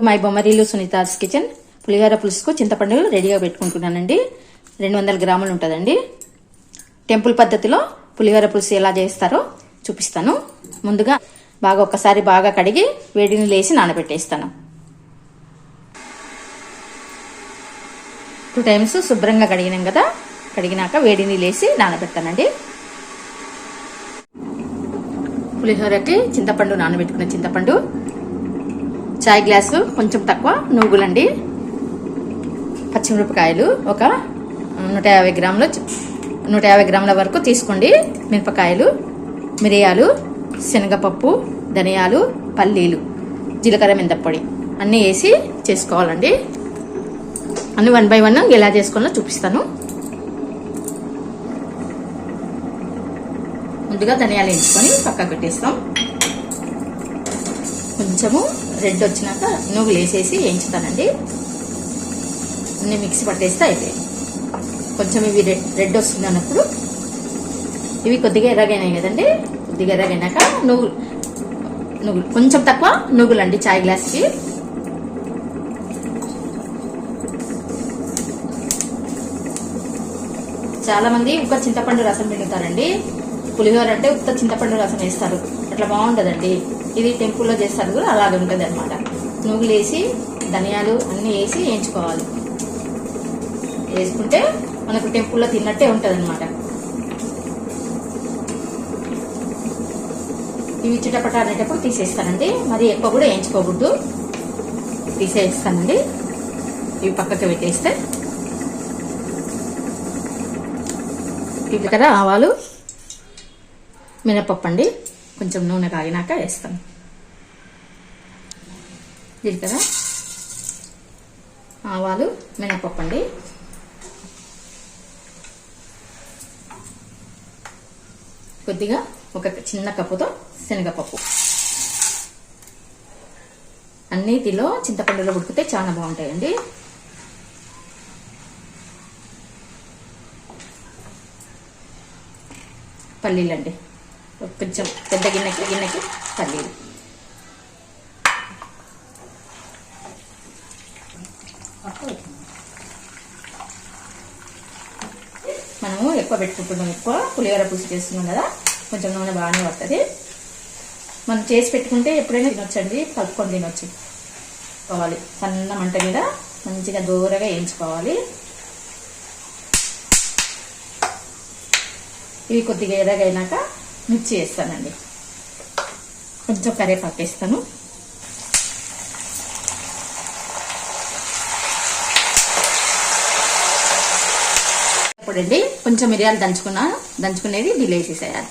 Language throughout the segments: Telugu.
మై బొమ్మరీలు సునీతాస్ కిచెన్. పులిహోర పులుసుకు చింతపండు రెడీగా పెట్టుకుంటున్నానండి. 200 గ్రాములు ఉంటుందండి. టెంపుల్ పద్ధతిలో పులిహోర పులుసు ఎలా చేస్తారో చూపిస్తాను. ముందుగా ఒక్కసారి బాగా కడిగి వేడి నీళ్ళు వేసి నానబెట్టేస్తాను. 2 టైమ్స్ శుభ్రంగా కడిగినాం కదా, కడిగినాక వేడి నీళ్ళు వేసి నానబెడతానండి. పులిహోరకి చింతపండు నానబెట్టుకున్న చింతపండు, చాయ్ గ్లాసు కొంచెం తక్కువ నువ్వులండి, పచ్చిమిరపకాయలు ఒక 150 గ్రాముల వరకు తీసుకోండి. మిరపకాయలు, మిరియాలు, శనగపప్పు, ధనియాలు, పల్లీలు, జీలకర్ర, మెంతపొడి అన్నీ వేసి చేసుకోవాలండి. అన్ని 1 by 1 ఎలా చేసుకోవాలో చూపిస్తాను. ముందుగా ధనియాలు వేయించుకొని పక్కకు పెట్టేస్తాం. కొంచెము రెడ్ వచ్చినాక నువ్వులు వేసేసి వేయించుతానండి. అన్ని మిక్సీ పట్టేస్తే అయిపోయాయి. కొంచెం ఇవి రెడ్ వస్తుంది అన్నప్పుడు ఇవి కొద్దిగా ఎర్రగైనాయి కదండి. కొద్దిగా ఎర్రగైనాక నువ్వులు కొంచెం తక్కువ నువ్వులు అండి చాయ్ గ్లాస్కి. చాలా మంది ఉత్త చింతపండు రసం పిండుతారండి. పులిహోర అంటే ఉత్త చింతపండు రసం వేస్తారు, అట్లా బాగుంటదండి. ఇది టెంపుల్లో చేస్తారు కూడా అలాగే ఉంటుంది అనమాట. నువ్వులు వేసి ధనియాలు అన్ని వేసి వేయించుకోవాలి. వేసుకుంటే మనకు టెంపుల్లో తిన్నట్టే ఉంటుంది అనమాట. ఇవి చిటపట అనేటప్పుడు తీసేస్తానండి. మరి ఎక్కువ కూడా వేయించుకోకూడదు, తీసేస్తానండి. ఇవి పక్కకి పెట్టేస్తే జీలకర్ర, ఆవాలు, మినపప్పు అండి. కొంచెం నూనె కాగినాక వేస్తాను. జీలకర్ర, ఆవాలు, మినపప్పు అండి. కొద్దిగా ఒక చిన్న కప్పుతో శనగపప్పు. అన్నిటిలో చింతపండులో ఉడికితే చాలా బాగుంటాయండి. పల్లీలు అండి, కొంచెం పెద్ద గిన్నెకి పల్లీలు. మనము ఎక్కువ పెట్టుకుంటున్నాం, ఎక్కువ పులిహోర పులుసు చేస్తున్నాం కదా, కొంచెం నూనె బాగానే పడుతుంది. మనం చేసి పెట్టుకుంటే ఎప్పుడైనా తినొచ్చండి, కలుపుకొని తినొచ్చు. కావాలి సన్న మంట మీద మంచిగా దూరగా వేయించుకోవాలి. ఇవి కొద్దిగా ఎర్రగైనాక మిర్చి వేస్తానండి. కొంచెం కరివేపాకు వేస్తాను. ఇప్పుడండి కొంచెం మిరియాలు దంచుకునేది దీనిలో వేసేసేయాలి.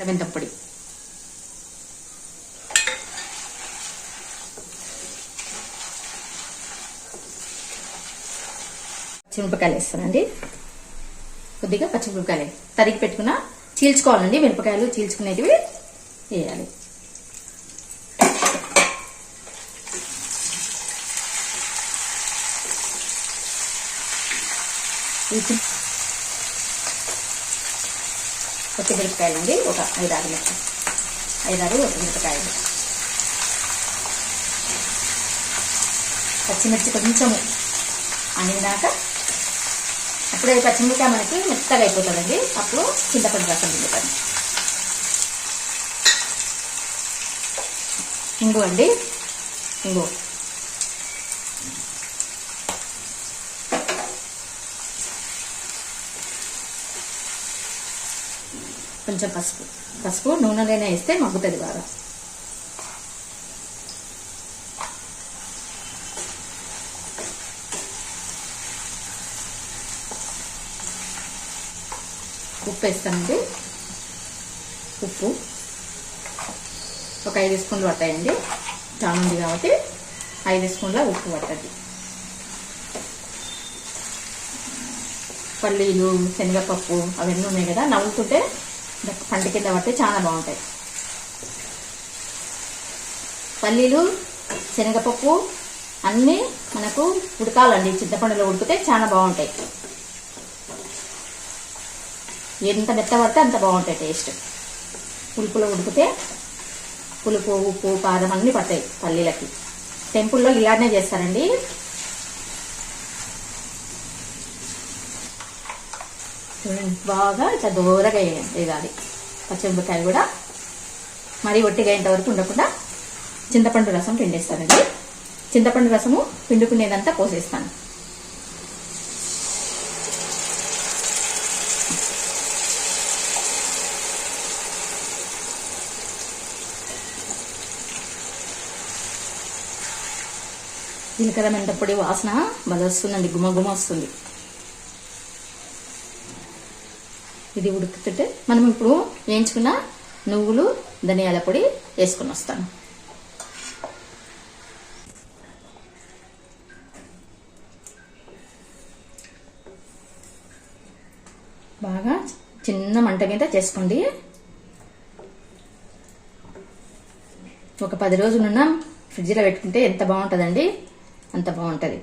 మెంతపొడి, పచ్చిమిరపకాయలు వేస్తానండి. కొద్దిగా పచ్చిమిరపకాయలు తరిగి పెట్టుకున్న చీల్చుకోవాలండి. మిరపకాయలు చీల్చుకునేటివి వేయాలి. పచ్చిమిరపకాయలు అండి, ఒక 5-6 పచ్చిమిరపకాయలు. పచ్చిమిర్చి కొంచెం అనినాక అప్పుడే పచ్చిమిరపకాయ మనకి మెత్తగా అయిపోతుందండి. అప్పుడు చింతపండు రసం పిండుతాను. ఇంగు అండి, ఇంగు, కొంచెం పసుపు నూనెలోనే వేస్తే మగ్గుతుంది బాగా. ఉప్పు వేస్తానండి. ఉప్పు ఒక 5 స్పూన్లు పడతాయండి, చాలా ఉంది కాబట్టి 5 స్పూన్ల ఉప్పు పడుతుంది. పల్లీలు, శనగపప్పు అవన్నీ ఉన్నాయి కదా, నవ్వుతుంటే పంట కింద పడితే చాలా బాగుంటాయి. పల్లీలు, శనగపప్పు అన్నీ మనకు ఉడకాలండి. చింతపండులో ఉడికితే చాలా బాగుంటాయి. ఎంత మెత్తబడితే అంత బాగుంటాయి టేస్ట్. పులుపులో ఉడికితే పులుపు, ఉప్పు, కారం అన్నీ పడతాయి పల్లీలకి. టెంపుల్లో ఇలానే చేస్తారండి. బాగా ఇట్లా దూరగా వేయాలి. పచ్చిమిరపకాయ కూడా మరీ ఒట్టిగా అయ్యేంత వరకు ఉండకుండా చింతపండు రసం పిండేస్తానండి. చింతపండు రసము పిండుకునేదంతా పోసేస్తాను. జీలకర్ర మెంతపొడి వాసన బాగా వస్తుందండి, గుమ గుమ వస్తుంది. ఇది ఉడుకుతుంటే మనం ఇప్పుడు వేయించుకున్న నువ్వులు, ధనియాల పొడి వేసుకొని వస్తాను. బాగా చిన్న మంట మీద చేసుకోండి. ఒక 10 రోజులున్నా ఫ్రిడ్జ్లో పెట్టుకుంటే ఎంత బాగుంటుందండి, అంత బాగుంటుంది.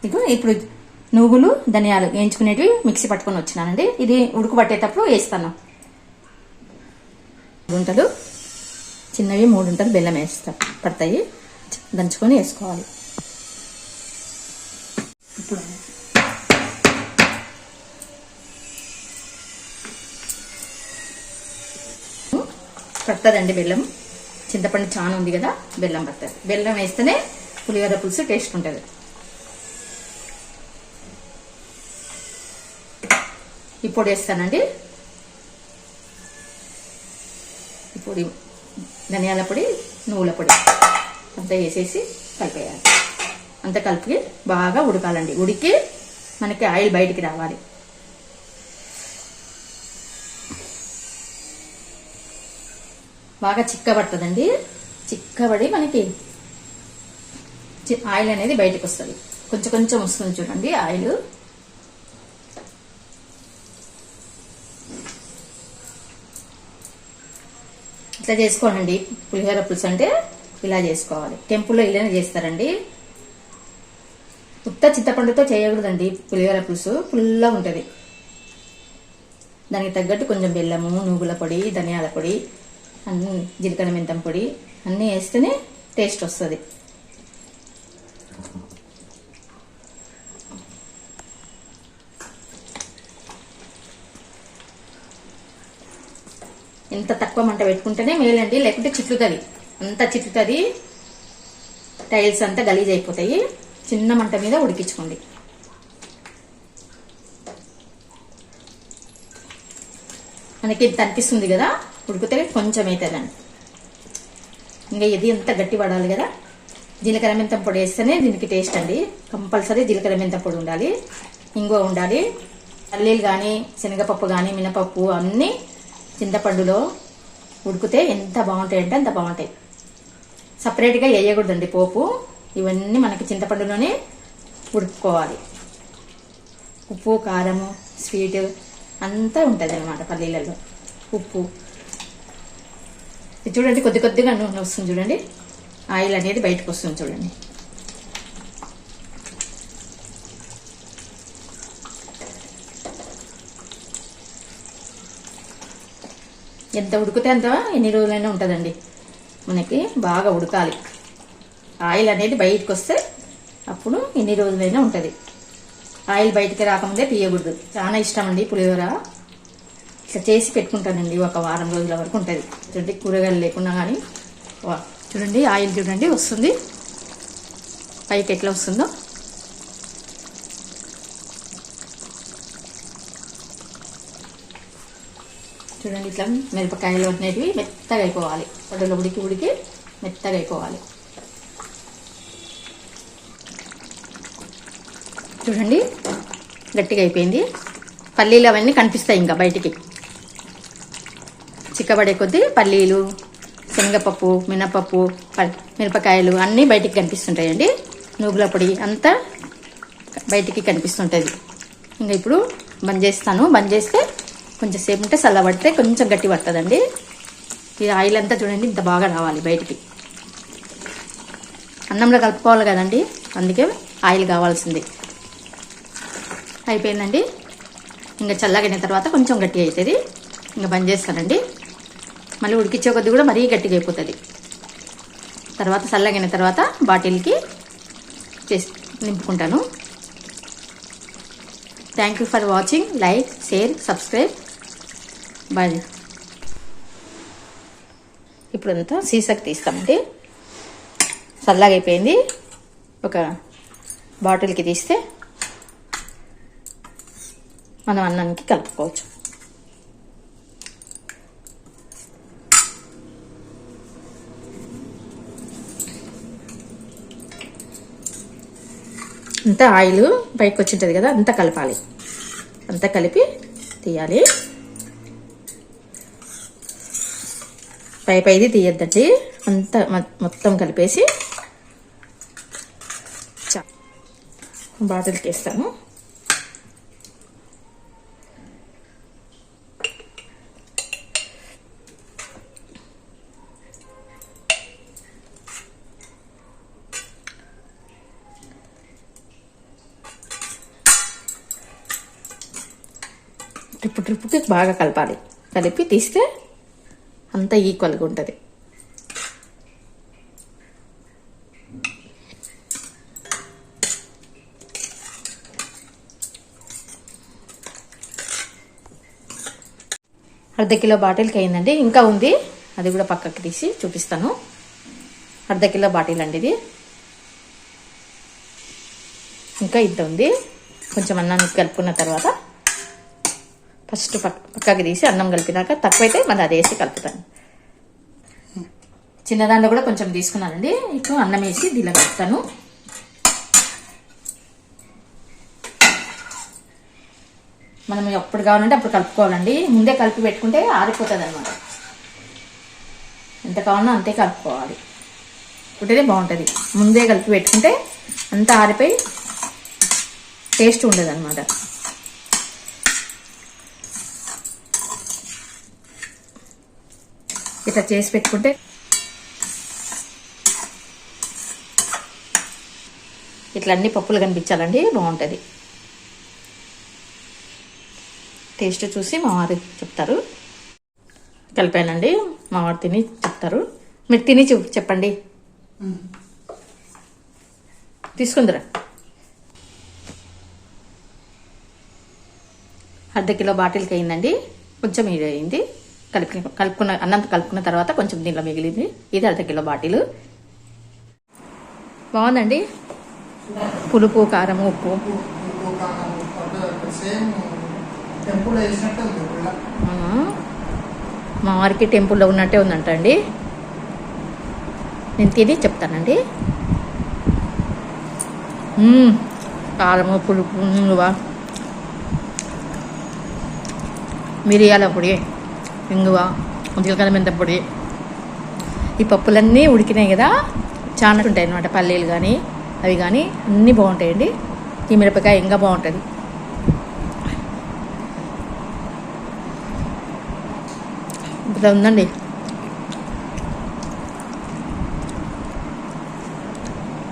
ఇగో ఇప్పుడు నువ్వులు, ధనియాలు వేయించుకునేటివి మిక్సీ పట్టుకొని వచ్చినానండి. ఇది ఉడుకు పట్టేటప్పుడు వేస్తాను. గుంటలు చిన్నవి 3 ఉంటలు బెల్లం పడతాయి, దంచుకొని వేసుకోవాలి. ఇప్పుడు పడుతుందండి బెల్లం. చింతపండు చాలా ఉంది కదా, బెల్లం పడుతుంది. బెల్లం వేస్తేనే పులిహోర పులుసు టేస్ట్ ఉంటుంది. ఈ పొడి వేస్తానండి. ఈ పొడి ధనియాల పొడి, నువ్వుల పొడి అంతా వేసేసి కలిపేయాలి. అంతా కలిపి బాగా ఉడకాలండి. ఉడికి మనకి ఆయిల్ బయటికి రావాలి. బాగా చిక్కబడుతుందండి. చిక్కబడి మనకి ఆయిల్ అనేది బయటకు వస్తుంది. కొంచెం కొంచెం వస్తుంది చూడండి ఆయిల్. ఇట్లా చేసుకోవాలండి పులిహోర పులుసు అంటే. ఇలా చేసుకోవాలి. టెంపుల్లో ఇలానే చేస్తారండి. ఉత్త చింతపండుతో చేయకూడదండి పులిహోర పులుసు, పుల్లగా ఉంటుంది. దానికి తగ్గట్టు కొంచెం బెల్లము, నువ్వుల పొడి, ధనియాల పొడి, అన్ని జీలకర్ర మెంతం పొడి అన్నీ వేస్తేనే టేస్ట్ వస్తుంది. ఎంత తక్కువ మంట పెట్టుకుంటేనే మేలండి, లేకుంటే చిట్లుతుంది. అంతా చిట్లుతుంది, టైల్స్ అంతా గలీజ్ అయిపోతాయి. చిన్న మంట మీద ఉడికించుకోండి. మనకి ఇంత అనిపిస్తుంది కదా, ఉడికితే కొంచెం అవుతుందండి. ఇంకా ఇది ఎంత గట్టి పడాలి కదా. జీలకర్ర మెంతం పొడి వేస్తేనే దీనికి టేస్ట్ అండి. కంపల్సరీ జీలకర్ర మెంతం పొడి ఉండాలి, ఇంగువ ఉండాలి. పల్లీలు కానీ, శనగపప్పు కానీ, మినపప్పు అన్నీ చింతపండులో ఉడికితే ఎంత బాగుంటాయి అంటే అంత బాగుంటాయి. సపరేట్గా వేయకూడదండి పోపు. ఇవన్నీ మనకి చింతపండులోనే ఉడుకోవాలి. ఉప్పు, కారము, స్వీట్ అంతా ఉంటుంది అనమాట పల్లీలలో. ఉప్పు ఇది చూడండి, కొద్ది కొద్దిగా నూనె వస్తుంది చూడండి, ఆయిల్ అనేది బయటకు వస్తుంది చూడండి. ఎంత ఉడికితే అంత ఎన్ని రోజులైనా ఉంటుందండి. మనకి బాగా ఉడకాలి. ఆయిల్ అనేది బయటకు వస్తే అప్పుడు ఎన్ని రోజులైనా ఉంటుంది. ఆయిల్ బయటికి రాకముందే తీయకూడదు. చాలా ఇష్టం అండి పులిహోర. ఇట్లా చేసి పెట్టుకుంటానండి, ఒక వారం రోజుల వరకు ఉంటుంది. చూడండి కూరగాయలు లేకున్నా కానీ. చూడండి ఆయిల్ చూడండి వస్తుంది పైకి ఎట్లా వస్తుందో. చూడండి ఇట్లా మిరపకాయలు అనేటివి మెత్తగా అయిపోవాలి. పొడిలో ఉడికి ఉడికి మెత్తగా అయిపోవాలి. చూడండి గట్టిగా అయిపోయింది. పల్లీలు అవన్నీ కనిపిస్తాయి ఇంకా బయటికి. చిక్కబడే కొద్దీ పల్లీలు, శనగపప్పు, మినపప్పు, మిరపకాయలు అన్నీ బయటికి కనిపిస్తుంటాయండి. నువ్వుల పొడి అంతా బయటికి కనిపిస్తుంటుంది. ఇంకా ఇప్పుడు బంద్ చేస్తాను. బంద్ చేస్తే కొంచెం సేపు ఉంటే చల్లబడితే కొంచెం గట్టి పడుతుందండి. ఈ ఆయిల్ అంతా చూడండి ఇంత బాగా రావాలి బయటికి. అన్నంలో కలుపుకోవాలి కదండి. అందుకే ఆయిల్ కావాల్సింది. అయిపోయిందండి. ఇంకా చల్లగిన తర్వాత కొంచెం గట్టిగా అవుతుంది. ఇంకా బంద్ చేస్తానండి. మళ్ళీ ఉడికించే కొద్ది కూడా మరీ గట్టిగా అయిపోతుంది. తర్వాత చల్లగిన తర్వాత బాటిల్కి చేసి నింపుకుంటాను. Thank you for watching. Like, share, subscribe. Bye. ఇప్పుడంతా సీసాకి తీస్తామండి. చల్లగా అయిపోయింది. ఒక బాటిల్కి తీస్తే మనం అన్నానికి కలుపుకోవచ్చు. అంతా ఆయిల్ పైకి వచ్చింటుంది కదా, అంతా కలపాలి. అంతా కలిపి తీయాలి. పైది తీయద్దండి. అంతా మొత్తం కలిపేసి బాటిల్కి వేస్తాను. ట్రిప్పుకి బాగా కలపాలి. కలిపి తీస్తే అంతా ఈక్వల్గా ఉంటుంది. అర్ధ కిలో బాటిల్కి అయిందండి. ఇంకా ఉంది, అది కూడా పక్కకి తీసి చూపిస్తాను. అర్ధ కిలో బాటిల్ అండి ఇది. ఇంకా ఇంత ఉంది. కొంచెం అన్నాన్ని కలుపుకున్న తర్వాత ఫస్ట్ పక్కకి తీసి అన్నం కలిపినాక తక్కువైతే మళ్ళీ అది వేసి కలుపుతాను. చిన్నదాంట్లో కూడా కొంచెం తీసుకున్నానండి. ఇప్పుడు అన్నం వేసి దీనిలో కలుపుతాను. మనం ఎప్పుడు కావాలంటే అప్పుడు కలుపుకోవాలండి. ముందే కలిపి పెట్టుకుంటే ఆరిపోతుంది అన్నమాట. ఎంత కావాలన్నా అంతే కలుపుకోవాలి. ఉంటేనే బాగుంటుంది. ముందే కలిపి పెట్టుకుంటే అంతా ఆరిపోయి టేస్ట్ ఉండదు అన్నమాట. ఇట్లా చేసి పెట్టుకుంటే ఇట్లా అన్ని పప్పులు కనిపించాలండి, బాగుంటుంది. టేస్ట్ చూసి మా వారు చెప్తారు. కలిపానండి, మా వారు తిని చెప్తారు. మీరు తిని చెప్పండి. తీసుకుందరా. అర్ధ కిలో బాటిల్కి అయిందండి. కొంచెం ఇది అయింది. కలుపుకున్న అన్నం కలుపుకున్న తర్వాత కొంచెం దీనిలో మిగిలింది. ఇది అర్ధ కిలో బాటిల్. బాగుందండి. పులుపు, కారం, ఉప్పు. మా వారికి టెంపుల్లో ఉన్నట్టే ఉందంట అండి. నేను తిని చెప్తానండి. కారము, పులుపు, ఇంగువ, మిరియాల పొడి, ఇంగువ, జీలకర్ర, మెంత పొడి. ఈ పప్పులన్నీ ఉడికినాయి కదా, చాలా ఉంటాయి అన్నమాట. పల్లీలు కానీ అవి కానీ అన్నీ బాగుంటాయండి. ఈ మిరపకాయ ఇంకా బాగుంటుంది. ఇప్పుడు ఉందండి.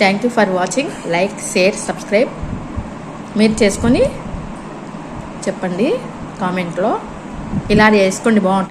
Thank you for watching. Like, share, subscribe. మీరు చేసుకొని చెప్పండి కామెంట్లో. ఇలా చేసుకోండి, బాగుంటుంది.